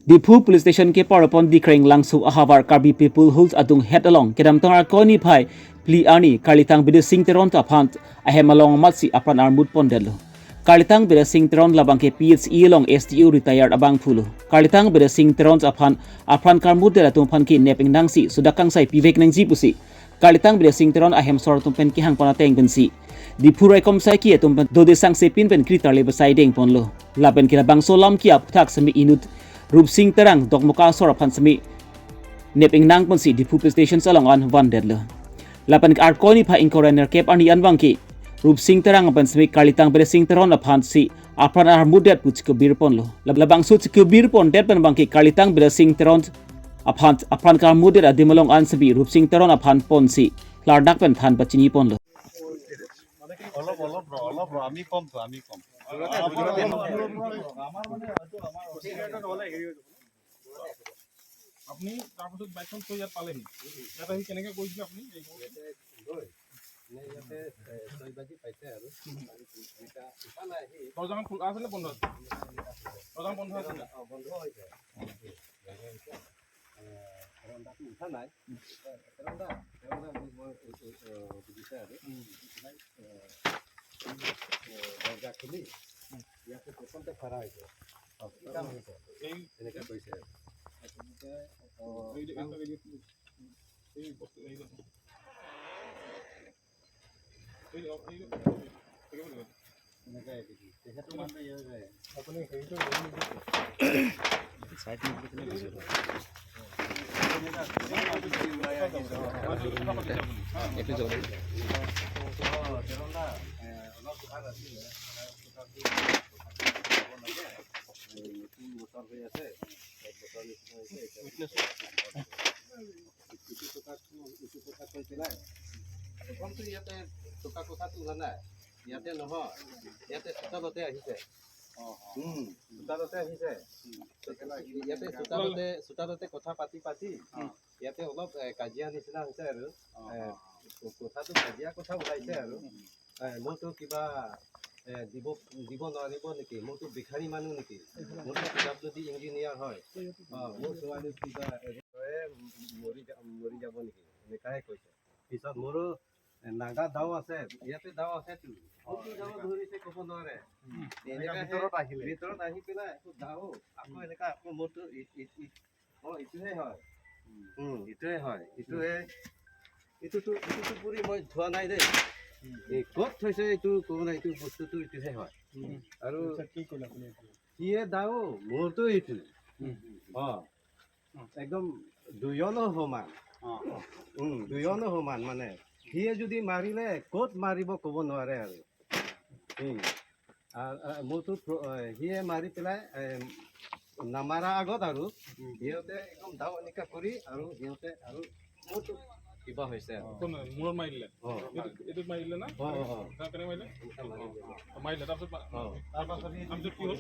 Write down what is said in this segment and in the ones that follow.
Difu Police Station ke parapon dikreng langsu ahavar Karbi people holds adung head along kedam tongar koni phai pli ani Kalitang bide sing teron ta phant ahem along matsi apran armut pondelo Kalitang bide sing teron labang ke PHE long STU retired abang phulo Kalitang bide sing teron apran karmut dela tum phan ki neping nangsi sudakang sai pivek nang jipusi Kalitang bide sing teron ahem sor tum pen ki hang pana teng bensi Difu rekom sai ki tum pen dode sang se pin pen kritar le besai deng ponlo laben kila bang solam ki ap thak semi inut Rup Singh terang dok muka sor pan semi neping nang pon si Difu Police Station salong an van dedlo lapan ke arkoni pha inkoraner kep ani anwang ki Rup Singh terang pan semi Kalitang bere Singh teron aphan si apran ar mudet puch ke bir pon lo labang su ke bir pon det pan bangki Kalitang bere Singh teron aphan kar mudet adimalong an sebi Rup Singh teron aphan pon si lardak pen than pachini pon lo অলপ আমি কম আপনি তাৰপিছত বাইকখন থৈ ইয়াত পালেহি ইয়াত আহি কেনেকৈ কৰিছিলে আপুনি দৰ্জাখন খোলা আছিলে বন্ধ আছিল দৰ্জাখন বন্ধ আছিলে উঠা নাই দৰজা খুলি ইয়াতে প্ৰথমতে খাৰা হয়েছে এনেকে কৈছে আপুনি হেৰিটো সাইড ইয়াতে নহয় ইয়াতে চোতালতে আহিছে চোতালতে কথা পাতি ইয়াতে অলপ কাজিয়া নিচিনা হৈছে আৰু কথাটো কাজিয়া কথা ওলাইছে আৰু মোৰতো কিবা দিব নোৱাৰিব নেকি মোৰতো ভিখাৰী মানুহ নেকি মোৰতো PWD ইঞ্জিনিয়াৰ হয় মোৰ ছোৱালী কিবা মৰি যাব নেকি এনেকাহে কৈছে পিছত মোৰো নাগা দাও আছে ইয়াতে দাও আছেতো ধৰিছে ক'ব নোৱাৰে ভিতৰত আহি পেলাই দাও আকৌ এনেকা আকৌ মোৰতো ইটোহে হয় ইটোতো পুৰি মই ধোৱা নাই দেই ক'ত থৈছে এইটো ক'ব নাই এইটো বস্তুটো ইটোহে হয় আৰু কি ক'লে আপুনি সিয়ে দাও মোৰতো ইটো একদম দুয়নো সমান মানে সিয়ে যদি মাৰিলে ক'ত মাৰিব ক'ব নোৱাৰে আৰু মোৰতো সিয়ে মাৰি পেলাই নামাৰা আগত আৰু সিহঁতে একদম দাও এনেকা কৰি আৰু সিহঁতে আৰু মোৰতো কিবা হৈছে মূৰত মাৰিলে এইটোত মাৰিলে না কেনেকৈ মাৰিলে তাৰপাছত কি হ'ল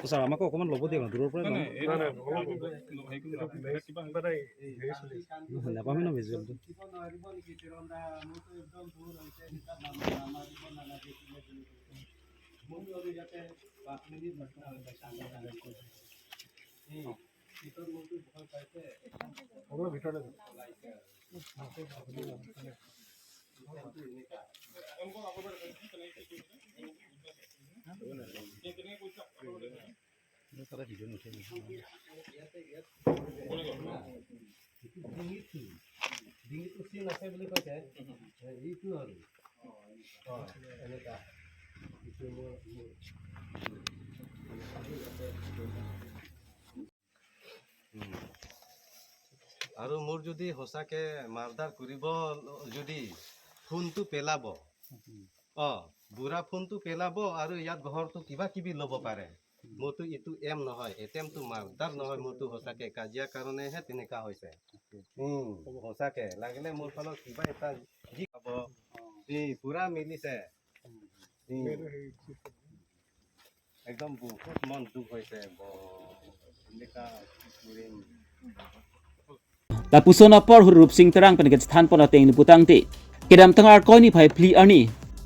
স্যাৰ আমাকে অকমান ল'ব দিয়ক দূৰৰ পৰা নাপামি ন ভিজুৱেলটো ডিঙিটো চিন আছে বুলি কৈছে এইটো আৰু এনেকা আৰু মোৰ যদি সঁচাকে মাৰ্ডাৰ কৰিব যদি ফোনটো পেলাব বুঢ়া ফোনটো পেলাব আৰু ইয়াত ঘৰটো কিবা কিবি ল'ব পাৰে মোৰতো এইটো এম নহয় এটেমটো মাৰ্ডাৰ নহয় মোৰতো সঁচাকে কাজিয়া কাৰণেহে তেনেকা হৈছে সঁচাকে লাগিলে মোৰ ফালত কিবা এটা যি খাব পুৰা মিলিছে একদম বহুত মন দুখ হৈছে এনেকা কি কৰিম Lapuson apor huruf sing terang pen stan pon ateng ni putang ti. Kedam tangar ko ni phai pli ani.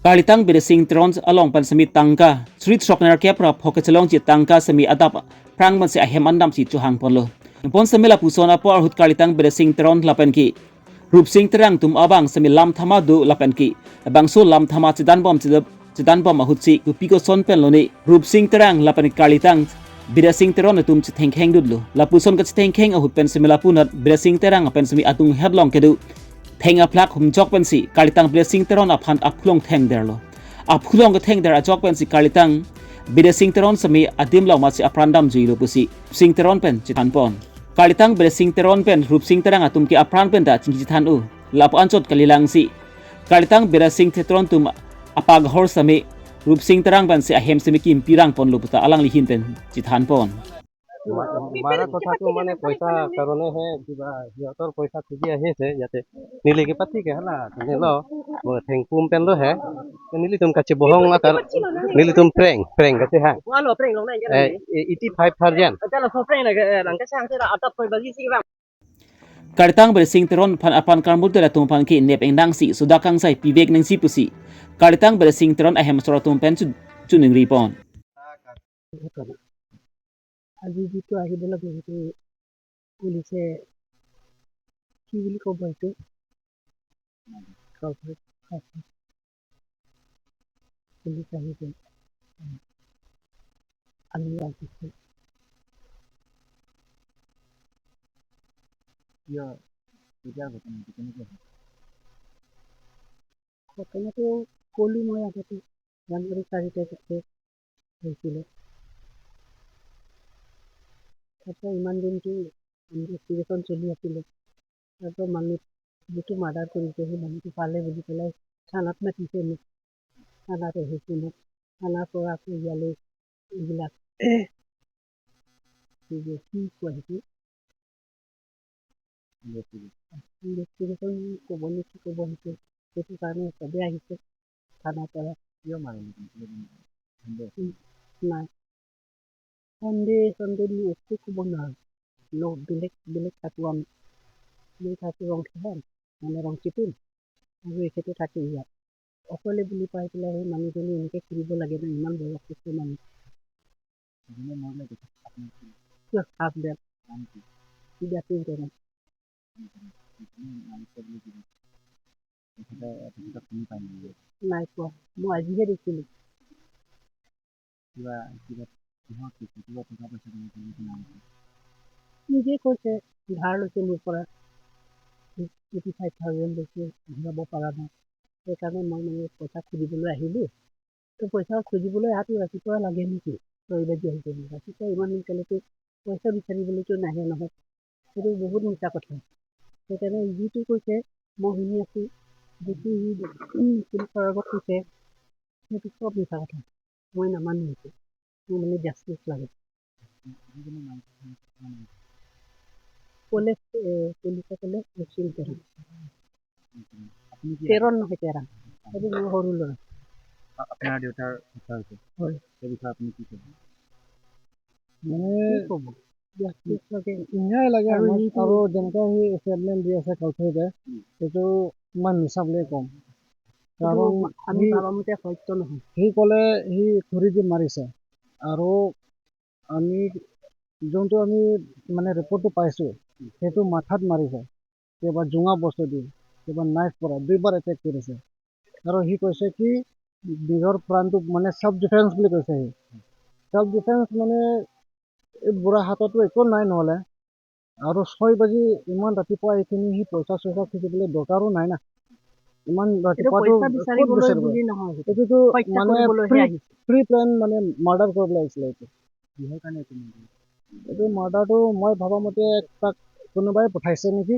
Kalitang bede sing trons along pan semi tangka. Street shopner kepra phokachelong chi tangka semi adap. Prang man se ahem andam si chuhang pon lo. Pon semi lapuson apor hut kalitang bede sing tron lapen ki. Rup sing terang tum abang semi lam thama du lapen ki. Bang so lam thama chidan bom ahut si kupiko son pen lo ni. Rup sing terang lapen kalitang Bida sing teron atum ci tengkeng dudlo. Lapuson ka ci tengkeng ahut pen simi lapunat bida sing terang apen simi atung headlong kedu. Teng aplak hum jok pen si kalitang bida sing teron aphan aphlong teng derlo. Aphlong ka teng der ajok pen si kalitang bida sing teron simi adim law ma si aprandam jilo pusi. Sing teron pen ci tanpon. Kalitang bida sing teron pen rup sing terang atum ki apran pen da ci tan u. Lapu anchot kalilang si. Kalitang bida sing teron tum apag hor sami Rup sing terang pan si ahem semi kim pirang pon luputa alang lihin pen cithan pon. মাৰা কথাটো মানে পইচা কাৰণেহে কিবা সিহঁতৰ পইচা খুজি আহিছে ইয়াতে নিলিকে পাতিকে হলা নিল থেংকুম পেন হে নিলি তুম কাছে বহং মাতার নিলি তুম প্রেং কাছে হ্যাঁ 85,000 Kartang ber sing teron pan apan karmut da tum pan ki nep eng nang si sudakang sai pivek nang si pusi. Kartang ber sing teron ahem sora tum pen chu ning ripon. আজি যিটো আহিব লাগে সেইটো পুলিচে কি বুলি ক'ব এইটো পুলিচ আহিছে আমি আহিছোঁ ঘটনাটো ক'লো মই আগতে জানুৱাৰী 4 তাৰিখে হৈছিলে তাৰপৰা ইমান দিনটো ইনভেষ্টিগেশ্যন চলি আছিলে তাৰপৰা মানুহ যিটো মাৰ্ডাৰ কৰিছে সেই মানুহটো পালে বুলি পেলাই থানাত মাতিছে মোক থানাত আহিছে মোক থানাৰ পৰা আকৌ ইয়ালৈ এইবিলাক কি কোৱা সেইটো ইনভেষ্টিগেশ্যন ক'ব নে কি ক'ব সেইটো সেইটো কাৰণে চবেই আহিছে থানাৰ পৰা নাই সন্দেহ একো ক'ব নোৱাৰোঁ বেলেগ থাকোঁ আমি থাকোঁ ৰংখিয়াল মানে ৰংচিপুৰ আৰু এখেতে থাকে ইয়াত অকলে বুলি পাই পেলাই সেই মানুহজনী এনেকৈ ফুৰিব লাগে ন ইমান বয়সস্থ মানুহ নাই পোৱা মই আজিহে দেখিলোঁ নিজে কৈছে ধাৰ লৈছে মোৰ পৰা 85,000 লৈছে ঘূৰাব পৰা নাই সেইকাৰণে মই মানে পইচা খুজিবলৈ আহিলোঁ তো পইচা খুজিবলৈ অহাটো ৰাতিপুৱা লাগে নেকি 6 বাজি আহিছে ৰাতিপুৱা ইমান সোনকালেতো পইচা বিচাৰিবলৈতো নাহে নহয় সেইটো বহুত মিছা কথা সেইকাৰণে যিটো কৈছে মই শুনি আছোঁ যিটো পুলিচৰ আগত কৈছে সেইটো চব মিছা কথা মই নামানো সেইটো মোৰ মানে জাষ্টিচ লাগে পুলিচে ক'লে মুছলিম তেৰণ নহয় তেৰা সেইটো মোৰ সৰু ল'ৰা আপোনাৰ দেউতাৰ কথা হৈছে হয় সেই বিষয়ে আপুনি কি ক'ব কি ক'ব জাষ্টিচ লাগে ন্যায় লাগে আৰু আৰু যেনেকৈ সি ষ্টেটমেণ্ট দি আছে কাউন্সিলে সেইটো ইমান মিছা বুলিয়ে ক'ম কাৰণ আমি ভাবামতে সত্য নহয় সি ক'লে সি খৰি দি মাৰিছে আৰু আমি যোনটো আমি মানে ৰিপৰ্টটো পাইছোঁ সেইটো মাথাত মাৰিছে কিবা জোঙা বস্তু দি কিবা নাইফ পৰা 2বাৰ এটেক কৰিছে আৰু সি কৈছে কি নিজৰ প্ৰাণটো মানে চেল্ফ ডিফেন্স বুলি কৈছে সি চেল্ফ ডিফেন্স মানে এই বুঢ়া হাততো একো নাই নহ'লে আৰু 6 বাজি ইমান ৰাতিপুৱা এইখিনি সি পইচা চইচা খুজিবলৈ দৰকাৰো নাই না ইমান ৰাতিপুৱাটো এইটোতো মানে প্ৰি প্লেন মানে মাৰ্ডাৰ কৰিবলৈ আহিছিলে এইটো কিহৰ কাৰণে এইটো মাৰ্ডাৰটো মই ভবা মতে তাক কোনোবাই পঠাইছে নেকি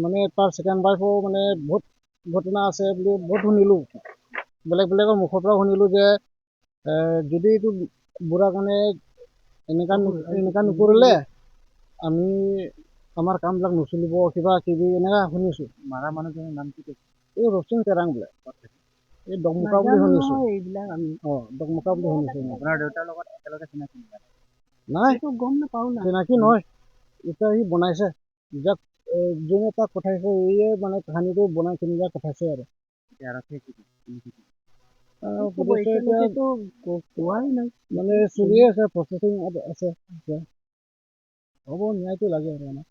মানে তাৰ ছেকেণ্ড ৱাইফো মানে বহুত ঘটনা আছে বুলি বহুত শুনিলোঁ বেলেগৰ মুখৰ পৰা শুনিলোঁ যে যদি এইটো বুঢ়া কাৰণে এনেকা নকৰিলে আমি আমাৰ কামবিলাক নচলিব কিবা কিবি এনেকা শুনিছোঁ। মাৰা মানুহজনৰ নাম কি? এই ৰচিন তেৰাং বোলে। এই ডকমুকা বুলি নাজানো শুনিছোঁ। নহয় এইবিলাক আমি ডকমুকা বুলি শুনিছোঁ। আপোনাৰ দেউতাৰ লগত একেলগে চিনাকি নাই এইটো গম নাপাওঁ না চিনাকি নহয়। এতিয়া সি বনাইছে যাক যোনে তাক পঠাইছে ইয়ে মানে কাহানীটো বনাই কিনি যাক পঠাইছে আৰু পুলিচে এতিয়া এতিয়ালৈকেতো কোৱাই নাই মানে চলিয়ে আছে প্ৰচেচিং আছে এতিয়া হ'ব ন্যায়টো লাগে আৰু আমাক।